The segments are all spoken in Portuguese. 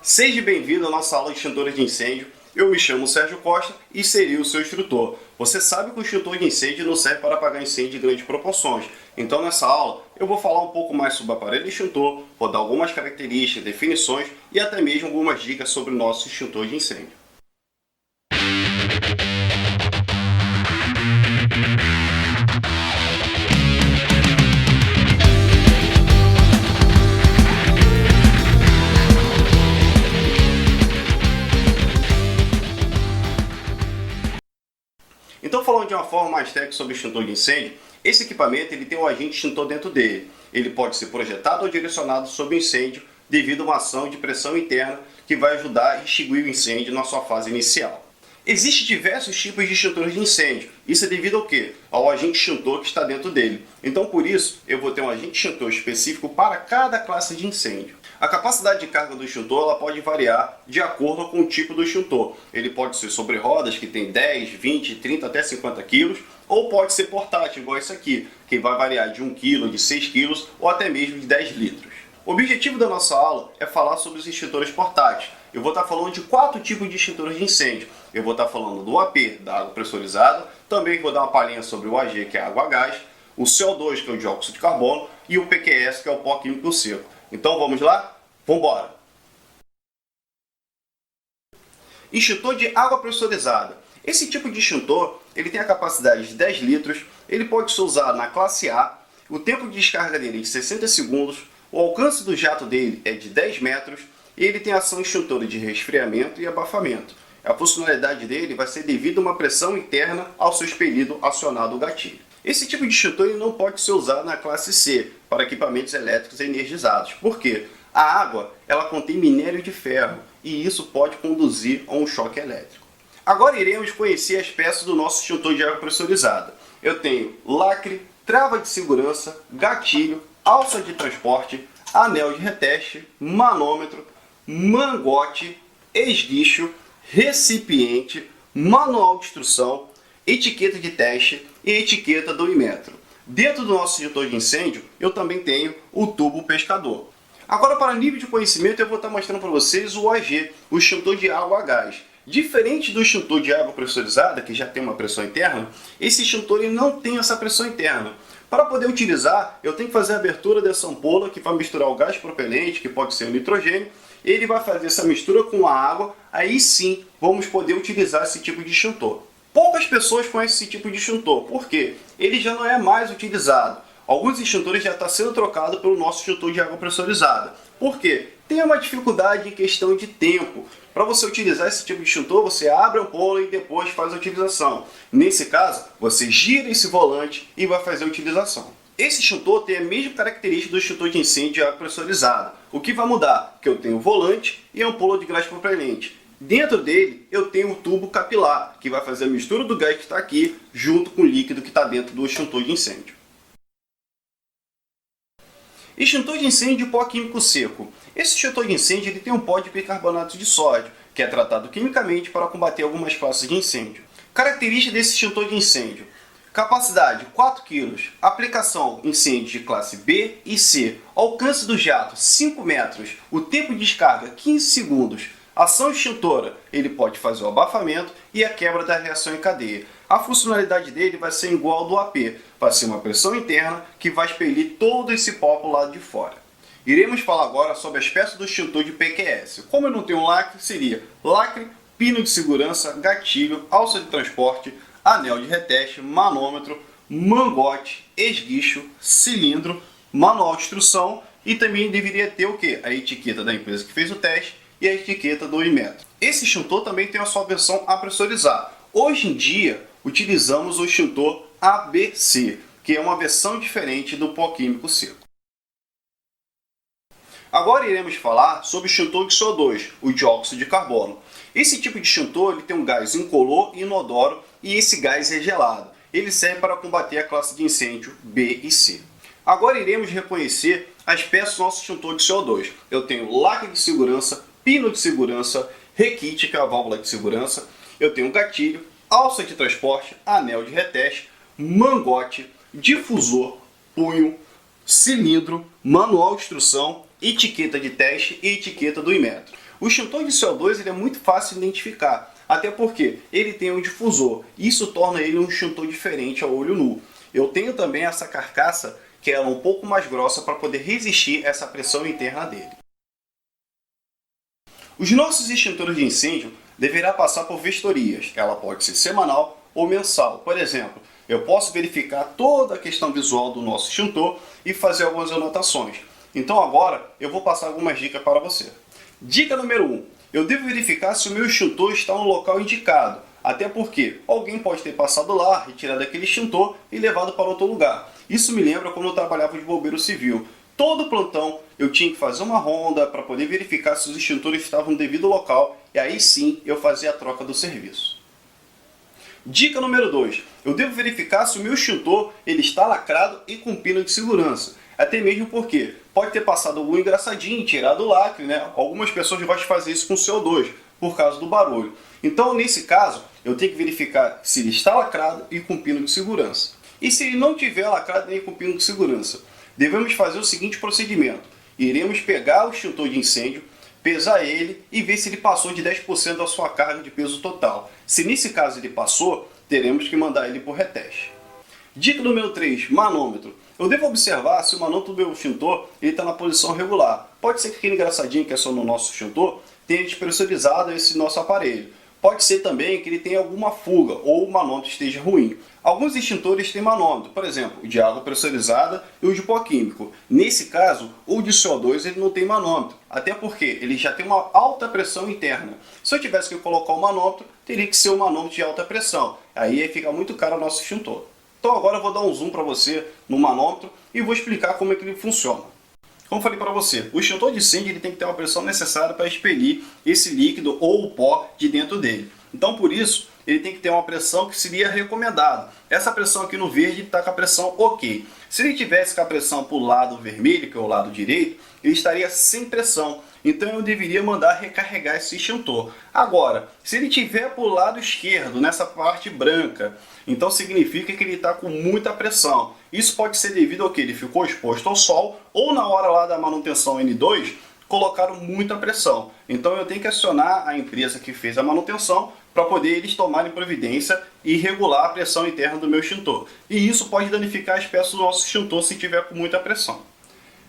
Seja bem-vindo à nossa aula de extintores de incêndio. Eu me chamo Sérgio Costa e serei o seu instrutor. Você sabe que o extintor de incêndio não serve para apagar incêndio de grandes proporções. Então, nessa aula, eu vou falar um pouco mais sobre o aparelho extintor, vou dar algumas características, definições e até mesmo algumas dicas sobre o nosso extintor de incêndio. Então, falando de uma forma mais técnica sobre o extintor de incêndio, esse equipamento ele tem um agente extintor dentro dele. Ele pode ser projetado ou direcionado sobre o incêndio devido a uma ação de pressão interna que vai ajudar a extinguir o incêndio na sua fase inicial. Existem diversos tipos de extintores de incêndio. Isso é devido ao quê? Ao agente extintor que está dentro dele. Então, por isso, eu vou ter um agente extintor específico para cada classe de incêndio. A capacidade de carga do extintor ela pode variar de acordo com o tipo do extintor. Ele pode ser sobre rodas, que tem 10, 20, 30 até 50 kg, ou pode ser portátil, igual esse aqui, que vai variar de 1 kg, de 6 kg ou até mesmo de 10 litros. O objetivo da nossa aula é falar sobre os extintores portáteis. Eu vou estar falando de 4 tipos de extintores de incêndio. Eu vou estar falando do AP, da água pressurizada, também vou dar uma palhinha sobre o AG, que é a água a gás, o CO2, que é o dióxido de carbono, e o PQS, que é o pó químico seco. Então vamos lá? Vamos embora! Extintor de água pressurizada. Esse tipo de extintor ele tem a capacidade de 10 litros, ele pode ser usado na classe A, o tempo de descarga dele é de 60 segundos, o alcance do jato dele é de 10 metros e ele tem ação extintora de resfriamento e abafamento. A funcionalidade dele vai ser devido a uma pressão interna ao seu expelido acionado o gatilho. Esse tipo de extintor ele não pode ser usado na classe C, para equipamentos elétricos energizados. Por quê? A água ela contém minério de ferro e isso pode conduzir a um choque elétrico. Agora iremos conhecer as peças do nosso extintor de água pressurizada. Eu tenho lacre, trava de segurança, gatilho, alça de transporte, anel de reteste, manômetro, mangote, esguicho, recipiente, manual de instrução, etiqueta de teste e etiqueta do imetro. Dentro do nosso extintor de incêndio, eu também tenho o tubo pescador. Agora, para nível de conhecimento, eu vou estar mostrando para vocês o AG, o extintor de água a gás. Diferente do extintor de água pressurizada, que já tem uma pressão interna, esse extintor ele não tem essa pressão interna. Para poder utilizar, eu tenho que fazer a abertura dessa ampola, que vai misturar o gás propelente, que pode ser o nitrogênio. Ele vai fazer essa mistura com a água, aí sim vamos poder utilizar esse tipo de extintor. Poucas pessoas conhecem esse tipo de extintor, por quê? Ele já não é mais utilizado. Alguns extintores já estão sendo trocados pelo nosso extintor de água pressurizada. Por quê? Tem uma dificuldade em questão de tempo. Para você utilizar esse tipo de extintor, você abre a ampola e depois faz a utilização. Nesse caso, você gira esse volante e vai fazer a utilização. Esse extintor tem a mesma característica do extintor de incêndio de água pressurizada. O que vai mudar? Que eu tenho o volante e a ampola de gás propelente. Dentro dele, eu tenho o tubo capilar, que vai fazer a mistura do gás que está aqui, junto com o líquido que está dentro do extintor de incêndio. Extintor de incêndio de pó químico seco. Esse extintor de incêndio ele tem um pó de bicarbonato de sódio, que é tratado quimicamente para combater algumas classes de incêndio. Característica desse extintor de incêndio. Capacidade 4 kg, aplicação incêndio de classe B e C, alcance do jato 5 metros, o tempo de descarga 15 segundos, ação extintora, ele pode fazer o abafamento e a quebra da reação em cadeia. A funcionalidade dele vai ser igual ao do AP, vai ser uma pressão interna que vai expelir todo esse pó para o lado de fora. Iremos falar agora sobre as peças do extintor de PQS. Como eu não tenho lacre, seria lacre, pino de segurança, gatilho, alça de transporte, anel de reteste, manômetro, mangote, esguicho, cilindro, manual de instrução e também deveria ter o quê? A etiqueta da empresa que fez o teste e a etiqueta do imetro. Esse extintor também tem a sua versão a pressurizar. Hoje em dia, utilizamos o extintor ABC, que é uma versão diferente do pó químico seco. Agora iremos falar sobre o extintor de CO2, o dióxido de carbono. Esse tipo de extintor ele tem um gás incolor e inodoro e esse gás é gelado. Ele serve para combater a classe de incêndio B e C. Agora iremos reconhecer as peças do nosso extintor de CO2. Eu tenho lacre de segurança, pino de segurança, requinte, que é a válvula de segurança. Eu tenho gatilho, alça de transporte, anel de reteste, mangote, difusor, punho, cilindro, manual de instrução, etiqueta de teste e etiqueta do Inmetro. O extintor de CO2 ele é muito fácil de identificar, até porque ele tem um difusor. Isso torna ele um extintor diferente ao olho nu. Eu tenho também essa carcaça que é um pouco mais grossa para poder resistir a essa pressão interna dele. Os nossos extintores de incêndio deverá passar por vistorias. Ela pode ser semanal ou mensal. Por exemplo, eu posso verificar toda a questão visual do nosso extintor e fazer algumas anotações. Então agora eu vou passar algumas dicas para você. Dica número 1. Eu devo verificar se o meu extintor está no local indicado. Até porque alguém pode ter passado lá, retirado aquele extintor e levado para outro lugar. Isso me lembra quando eu trabalhava de bombeiro civil. Todo plantão eu tinha que fazer uma ronda para poder verificar se os extintores estavam no devido local e aí sim eu fazia a troca do serviço. Dica número 2. Eu devo verificar se o meu extintor ele está lacrado e com pino de segurança. Até mesmo porque pode ter passado algum engraçadinho, tirado o lacre, né? Algumas pessoas gostam de fazer isso com CO2 por causa do barulho. Então, nesse caso, eu tenho que verificar se ele está lacrado e com pino de segurança. E se ele não tiver lacrado nem com pino de segurança, devemos fazer o seguinte procedimento. Iremos pegar o extintor de incêndio, pesar ele e ver se ele passou de 10% da sua carga de peso total. Se nesse caso ele passou, teremos que mandar ele por reteste. Dica número 3, manômetro. Eu devo observar se o manômetro do meu extintor está na posição regular. Pode ser que aquele engraçadinho que é só no nosso extintor tenha despressurizado esse nosso aparelho. Pode ser também que ele tenha alguma fuga ou o manômetro esteja ruim. Alguns extintores têm manômetro, por exemplo, o de água pressurizada e o de pó químico. Nesse caso, o de CO2 ele não tem manômetro, até porque ele já tem uma alta pressão interna. Se eu tivesse que colocar um manômetro, teria que ser um manômetro de alta pressão. Aí fica muito caro o nosso extintor. Então agora eu vou dar um zoom para você no manômetro e vou explicar como é que ele funciona. Como falei para você, o extintor de incêndio ele tem que ter uma pressão necessária para expelir esse líquido ou o pó de dentro dele. Então por isso, ele tem que ter uma pressão que seria recomendada. Essa pressão aqui no verde está com a pressão ok. Se ele tivesse com a pressão para o lado vermelho, que é o lado direito, ele estaria sem pressão. Então eu deveria mandar recarregar esse extintor. Agora, se ele tiver para o lado esquerdo, nessa parte branca, então significa que ele está com muita pressão. Isso pode ser devido ao que ele ficou exposto ao sol ou na hora lá da manutenção N2, colocaram muita pressão. Então eu tenho que acionar a empresa que fez a manutenção para poder eles tomarem providência e regular a pressão interna do meu extintor. E isso pode danificar as peças do nosso extintor se tiver com muita pressão.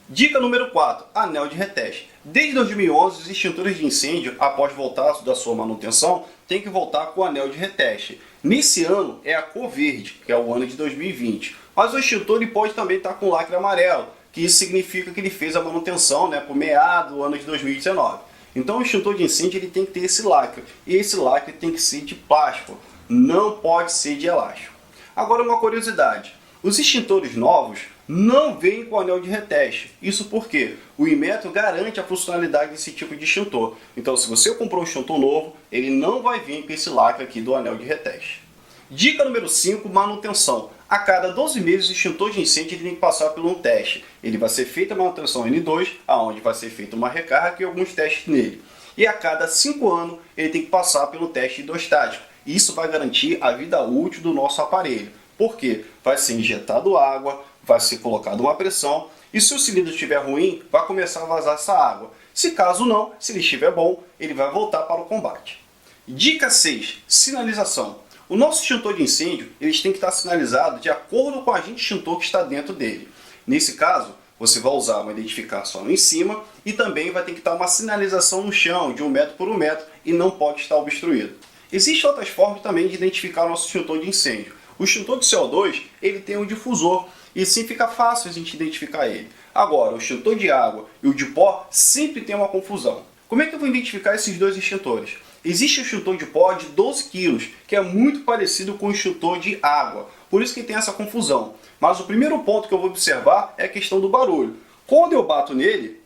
Dica número 4, anel de reteste. Desde 2011, os extintores de incêndio, após voltar da sua manutenção, tem que voltar com o anel de reteste. Nesse ano é a cor verde, que é o ano de 2020. Mas o extintor ele pode também estar com lacre amarelo, que isso significa que ele fez a manutenção por meado do ano de 2019. Então o extintor de incêndio ele tem que ter esse lacre. E esse lacre tem que ser de plástico, não pode ser de elástico. Agora uma curiosidade, os extintores novos não vêm com anel de reteste. Isso porque o Inmetro garante a funcionalidade desse tipo de extintor. Então se você comprou um extintor novo, ele não vai vir com esse lacre aqui do anel de reteste. Dica número 5, manutenção. A cada 12 meses o extintor de incêndio ele tem que passar por um teste. Ele vai ser feita a manutenção N2, onde vai ser feita uma recarga e alguns testes nele. E a cada 5 anos ele tem que passar pelo teste hidrostático. Isso vai garantir a vida útil do nosso aparelho. Por quê? Vai ser injetado água, vai ser colocada uma pressão e se o cilindro estiver ruim, vai começar a vazar essa água. Se caso não, se ele estiver bom, ele vai voltar para o combate. Dica 6, sinalização. O nosso extintor de incêndio eles têm que estar sinalizados de acordo com o agente extintor que está dentro dele. Nesse caso, você vai usar uma identificação em cima e também vai ter que estar uma sinalização no chão de 1 metro por 1 metro e não pode estar obstruído. Existem outras formas também de identificar o nosso extintor de incêndio. O extintor de CO2 ele tem um difusor e assim fica fácil a gente identificar ele. Agora, o extintor de água e o de pó sempre tem uma confusão. Como é que eu vou identificar esses dois extintores? Existe o extintor de pó de 12 kg, que é muito parecido com o extintor de água. Por isso que tem essa confusão. Mas o primeiro ponto que eu vou observar é a questão do barulho. Quando eu bato nele,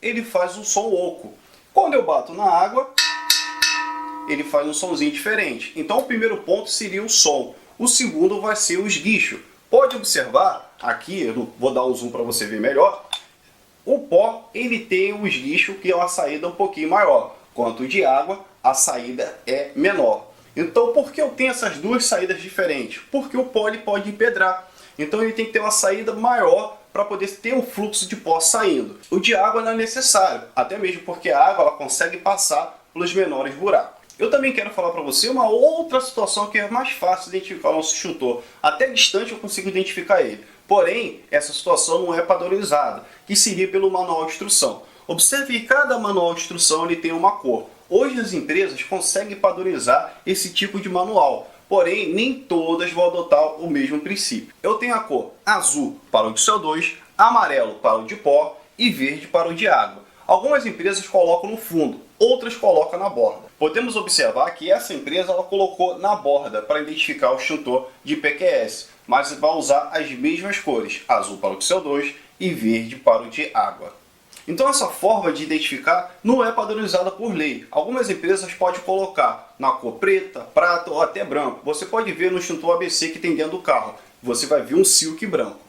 ele faz um som oco. Quando eu bato na água, ele faz um somzinho diferente. Então o primeiro ponto seria o som. O segundo vai ser o esguicho. Pode observar, aqui eu vou dar um zoom para você ver melhor. O pó ele tem um esguicho que é uma saída um pouquinho maior. Quanto de água, a saída é menor. Então, por que eu tenho essas duas saídas diferentes? Porque o pó ele pode empedrar. Então, ele tem que ter uma saída maior para poder ter um fluxo de pó saindo. O de água não é necessário, até mesmo porque a água ela consegue passar pelos menores buracos. Eu também quero falar para você uma outra situação que é mais fácil de identificar o nosso extintor. Até distante eu consigo identificar ele. Porém, essa situação não é padronizada, que seria pelo manual de instrução. Observe que cada manual de instrução ele tem uma cor. Hoje as empresas conseguem padronizar esse tipo de manual, porém nem todas vão adotar o mesmo princípio. Eu tenho a cor azul para o de CO2, amarelo para o de pó e verde para o de água. Algumas empresas colocam no fundo, outras colocam na borda. Podemos observar que essa empresa ela colocou na borda para identificar o extintor de PQS, mas vai usar as mesmas cores, azul para o de CO2 e verde para o de água. Então essa forma de identificar não é padronizada por lei. Algumas empresas podem colocar na cor preta, prata ou até branco. Você pode ver no extintor ABC que tem dentro do carro. Você vai ver um silk branco.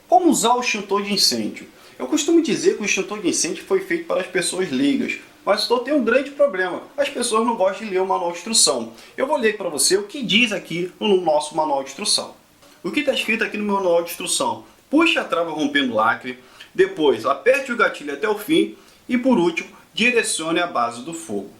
Como usar o extintor de incêndio? Eu costumo dizer que o extintor de incêndio foi feito para as pessoas leigas, mas tem um grande problema. As pessoas não gostam de ler o manual de instrução. Eu vou ler para você o que diz aqui no nosso manual de instrução. O que está escrito aqui no meu manual de instrução? Puxe a trava rompendo o lacre, depois aperte o gatilho até o fim e, por último, direcione a base do fogo.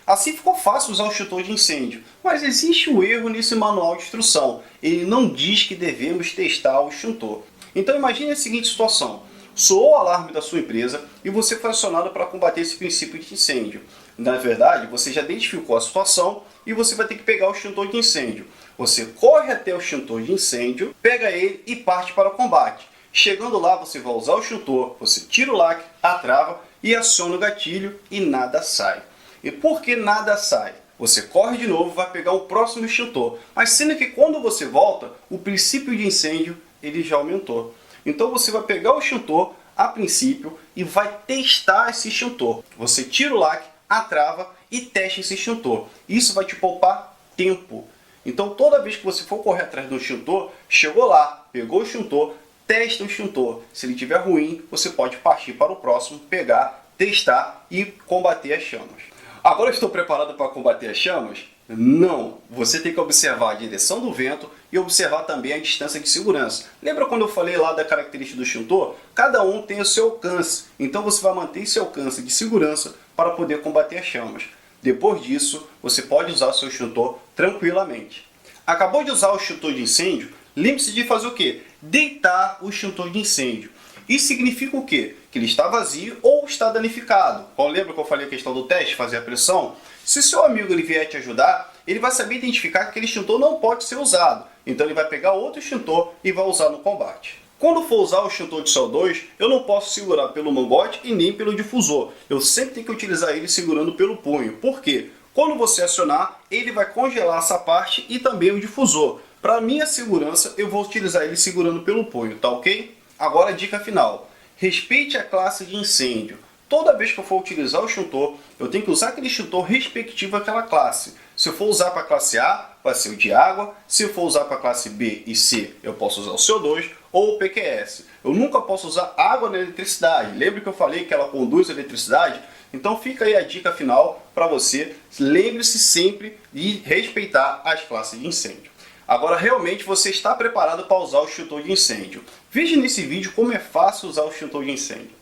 Assim ficou fácil usar o extintor de incêndio, mas existe um erro nesse manual de instrução. Ele não diz que devemos testar o extintor. Então imagine a seguinte situação. Soou o alarme da sua empresa e você foi acionado para combater esse princípio de incêndio. Na verdade, você já identificou a situação e você vai ter que pegar o extintor de incêndio. Você corre até o extintor de incêndio, pega ele e parte para o combate. Chegando lá, você vai usar o extintor, você tira o lacre, a trava e aciona o gatilho e nada sai. E por que nada sai? Você corre de novo, vai pegar o próximo extintor. Mas sendo que quando você volta, o princípio de incêndio ele já aumentou. Então você vai pegar o extintor a princípio e vai testar esse extintor. Você tira o lacre, a trava e testa esse extintor. Isso vai te poupar tempo. Então toda vez que você for correr atrás do extintor, chegou lá, pegou o extintor, testa o extintor. Se ele estiver ruim, você pode partir para o próximo, pegar, testar e combater as chamas. Agora eu estou preparado para combater as chamas? Não! Você tem que observar a direção do vento e observar também a distância de segurança. Lembra quando eu falei lá da característica do extintor? Cada um tem o seu alcance, então você vai manter esse alcance de segurança para poder combater as chamas. Depois disso, você pode usar o seu extintor tranquilamente. Acabou de usar o extintor de incêndio? Lembre-se de fazer o quê? Deitar o extintor de incêndio. Isso significa o quê? Que ele está vazio ou está danificado. Lembra que eu falei a questão do teste, fazer a pressão? Se seu amigo ele vier te ajudar, ele vai saber identificar que aquele extintor não pode ser usado. Então ele vai pegar outro extintor e vai usar no combate. Quando for usar o extintor de CO2, eu não posso segurar pelo mangote e nem pelo difusor. Eu sempre tenho que utilizar ele segurando pelo punho. Por quê? Quando você acionar, ele vai congelar essa parte e também o difusor. Para minha segurança, eu vou utilizar ele segurando pelo punho, tá ok? Agora a dica final. Respeite a classe de incêndio. Toda vez que eu for utilizar o extintor, eu tenho que usar aquele extintor respectivo àquela classe. Se eu for usar para a classe A, vai ser o de água. Se eu for usar para a classe B e C, eu posso usar o CO2 ou o PQS. Eu nunca posso usar água na eletricidade. Lembra que eu falei que ela conduz a eletricidade? Então fica aí a dica final para você. Lembre-se sempre de respeitar as classes de incêndio. Agora realmente você está preparado para usar o extintor de incêndio. Veja nesse vídeo como é fácil usar o extintor de incêndio.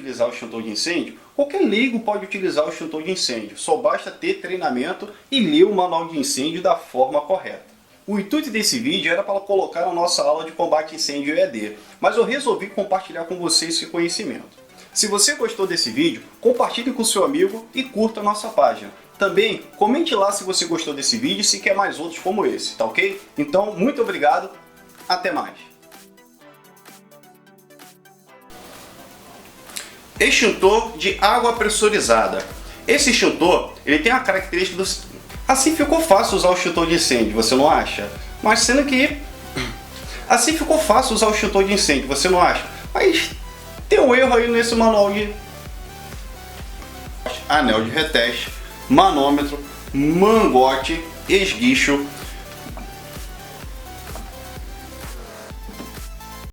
utilizar o extintor de incêndio? Qualquer leigo pode utilizar o extintor de incêndio, só basta ter treinamento e ler o manual de incêndio da forma correta. O intuito desse vídeo era para colocar na nossa aula de combate a incêndio EAD, mas eu resolvi compartilhar com você esse conhecimento. Se você gostou desse vídeo, compartilhe com seu amigo e curta a nossa página. Também comente lá se você gostou desse vídeo e se quer mais outros como esse, tá ok? Então, muito obrigado, até mais! Extintor de água pressurizada. Esse extintor, ele tem a característica dos... Assim ficou fácil usar o extintor de incêndio, você não acha? Mas sendo que... Assim ficou fácil usar o extintor de incêndio, você não acha? Mas tem um erro aí nesse manual de... Anel de reteste, manômetro, mangote, esguicho,